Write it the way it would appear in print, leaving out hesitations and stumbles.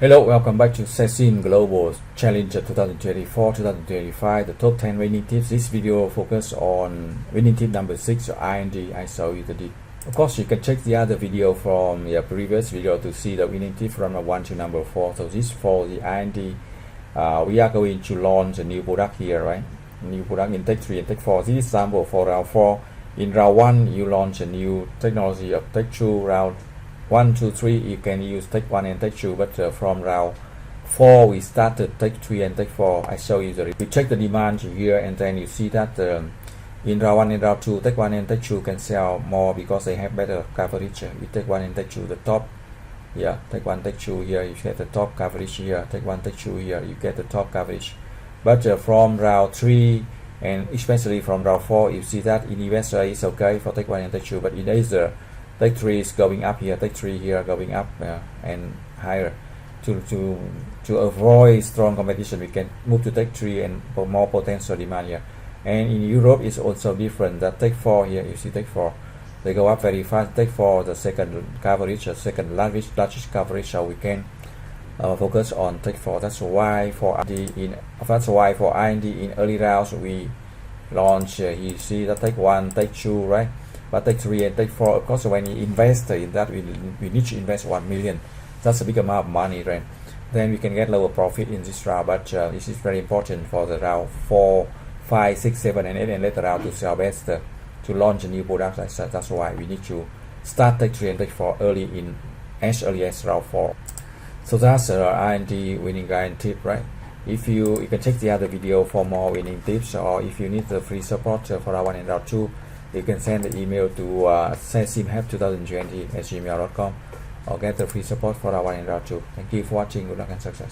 Hello, welcome back to Cesim Global Challenge 2024-2025, the top 10 winning tips. This video focus on winning tip number 6, IND. I show you the tip. Of course, you can check the other video from the previous video to see the winning tip from number 1 to number 4. So this for the IND, we are going to launch a new product here, right? New product in Tech 3 and Tech 4. This is example for round 4. In round 1, you launch a new technology of Tech 2. Round 1, 2, 3, you can use Tech 1 and Tech 2, but from round 4 we started Tech 3 and Tech 4. I show you we check the demand here, and then you see that in round 1 and round 2, Tech 1 and Tech 2 can sell more because they have better coverage. With Tech 1 and Tech 2, the top, yeah, Tech 1, Tech 2 here, you get the top coverage here, Tech 1, Tech 2 here, you get the top coverage. But from round 3 and especially from round 4, you see that in USA is okay for Tech 1 and Tech 2, but in Asia, Tech 3 is going up here, Tech 3 here going up and higher. To avoid strong competition, we can move to Tech 3 and for more potential demand here. And in Europe, it's also different. That Tech 4 here, you see Tech 4, they go up very fast. Tech 4, the second coverage, the second largest coverage, so we can focus on Tech 4. That's why for IND in early rounds we launch. You see the Tech 1, Tech 2, right? But Tech 3 and Tech 4, of course, when you invest in that, we need to invest 1 million. That's a big amount of money, right? Then we can get lower profit in this round, but this is very important for the round 4, 5, 6, 7, and 8, and later round to sell best, to launch a new product. That's why we need to start Tech 3 and Tech 4 early as round 4. So that's R&D winning guide tip, right? If you can check the other video for more winning tips, or if you need the free support for round 1 and round 2, you can send the email to cesim2020@gmail.com or get the free support for round 1 and round 2. Thank you for watching. Good luck and success.